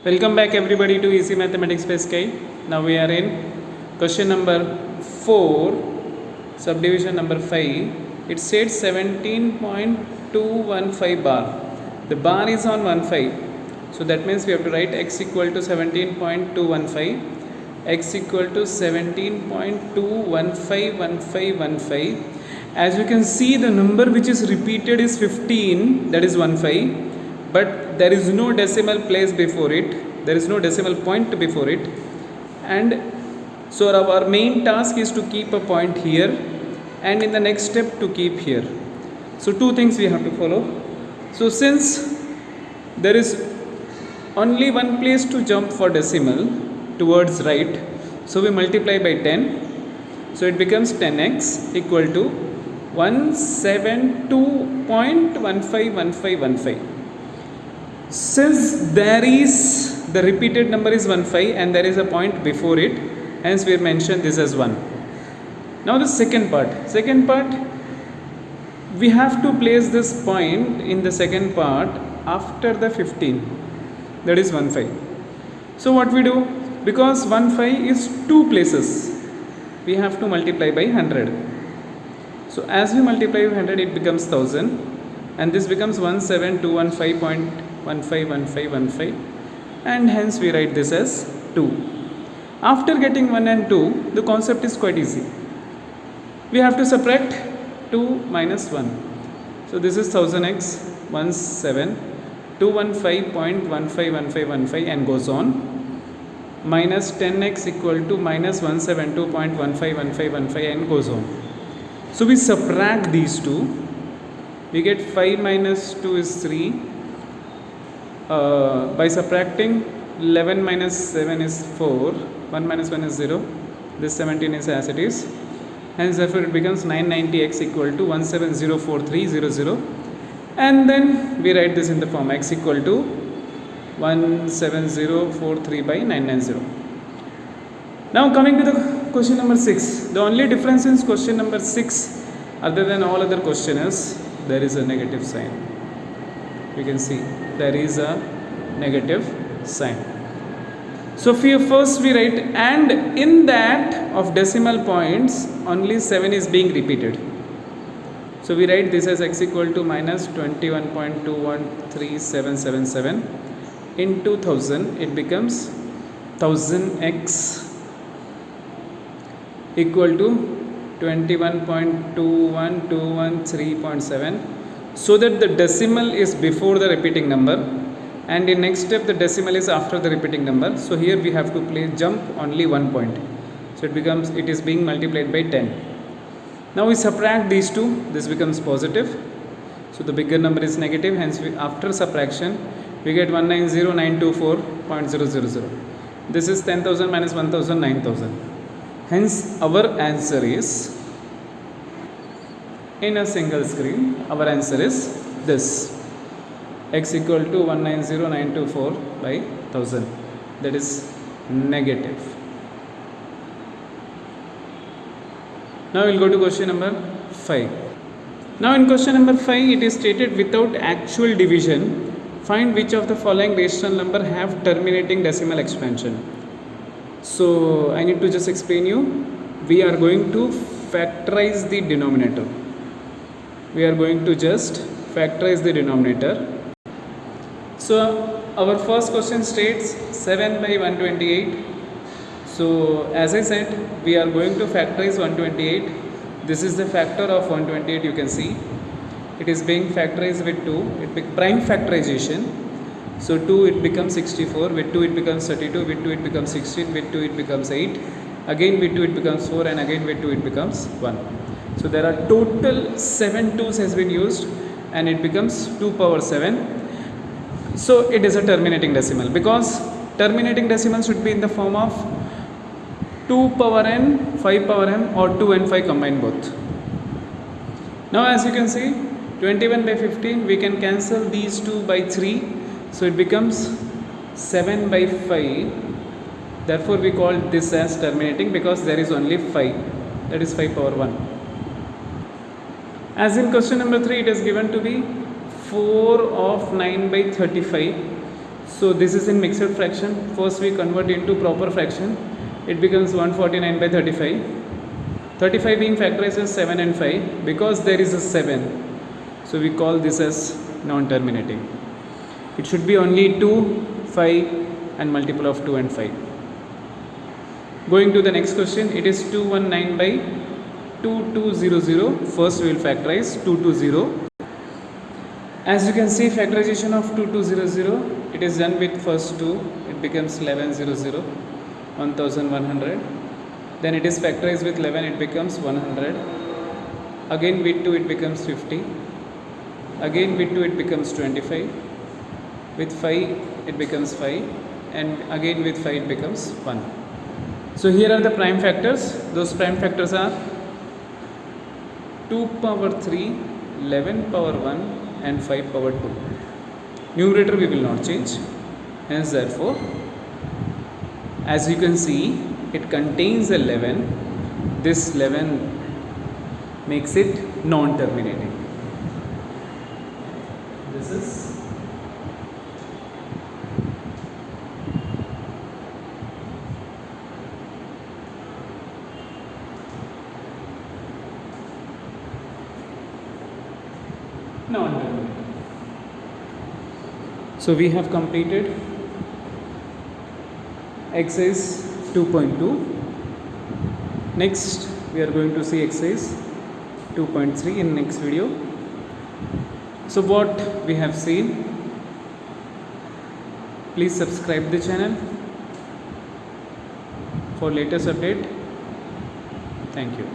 Welcome back everybody to Easy Mathematics by Sky. Now we are in question number 4, subdivision number 5. It states 17.215 bar. The bar is on 15. So that means we have to write x equal to 17.215, x equal to 17.2151515. As you can see, the number which is repeated is 15, that is 15. But there is no decimal place before it, there is no decimal point before it, and so our main task is to keep a point here and in the next step to keep here. So two things we have to follow. So since there is only one place to jump for decimal towards right, so we multiply by 10, so it becomes 10x equal to 172.151515. Since there is the repeated number is 15 and there is a point before it, hence we mentioned this as 1. Now the second part, we have to place this point in the second part after the 15, that is 15. So what we do, because 15 is two places, we have to multiply by 100. So as we multiply by 100, it becomes 1000, and this becomes 17215.151515, and hence we write this as 2. After getting 1 and 2, the concept is quite easy. We have to subtract 2 minus 1. So this is 1000x 17215.151515 and goes on, minus 10x equal to minus 172.151515 and goes on. So we subtract these two, we get 5 minus 2 is 3. By subtracting, 11 minus 7 is 4, 1 minus 1 is 0, this 17 is as it is, hence therefore it becomes 990x equal to 1704300, and then we write this in the form x equal to 17043 by 990. Now coming to the question number 6, the only difference in question number 6 other than all other question is there is a negative sign. You can see there is a negative sign. So first we write, and in that of decimal points only 7 is being repeated. So we write this as x equal to minus 21.213777 into 1000, it becomes 1000x equal to 21.21213.7, so that the decimal is before the repeating number and in next step the decimal is after the repeating number. So here we have to jump only 1 point, so it is being multiplied by 10. Now we subtract these two, this becomes positive, so the bigger number is negative, hence after subtraction we get 190,924.000. this is 10,000 minus 1,000, 9,000. Hence our answer is, in a single screen, our answer is this, x equal to 190,924 by 1000, that is negative. Now we'll go to question number 5. Now in question number 5, it is stated, without actual division, find which of the following rational number have terminating decimal expansion. So I need to just explain you. We are going to factorize the denominator. We are going to just factorize the denominator. So our first question states 7 by 128. So as I said, we are going to factorize 128. This is the factor of 128, you can see. It is being factorized with 2. It prime factorization. So 2 it becomes 64, with 2 it becomes 32, with 2 it becomes 16, with 2 it becomes 8, again with 2 it becomes 4, and again with 2 it becomes 1. So there are total 7 2's has been used and it becomes 2 power 7. So it is a terminating decimal, because terminating decimal should be in the form of 2 power n, 5 power m, or 2 and 5 combined both. Now as you can see, 21 by 15, we can cancel these 2 by 3. So it becomes 7 by 5. Therefore we call this as terminating, because there is only 5, that is 5 power 1. As in question number 3, it is given to be 4 of 9 by 35. So this is in mixed fraction. First we convert into proper fraction. It becomes 149 by 35. 35 being factorized as 7 and 5. Because there is a 7, so we call this as non-terminating. It should be only 2, 5 and multiple of 2 and 5. Going to the next question, it is 219 by 2200. First we will factorize 220. As you can see, factorization of 2200, it is done with first 2, it becomes 1100, 1100. Then it is factorized with 11, it becomes 100. Again with 2 it becomes 50. Again with 2 it becomes 25. With 5 it becomes 5. And again with 5 it becomes 1. So here are the prime factors. Those prime factors are 2 power 3, 11 power 1 and 5 power 2. Numerator we will not change. Hence therefore, as you can see, it contains 11. This 11 makes it non-terminating. This is non-terminating. So we have completed exercise 2.2. Next we are going to see exercise 2.3 in next video. So what we have seen, please subscribe the channel for latest update. Thank you.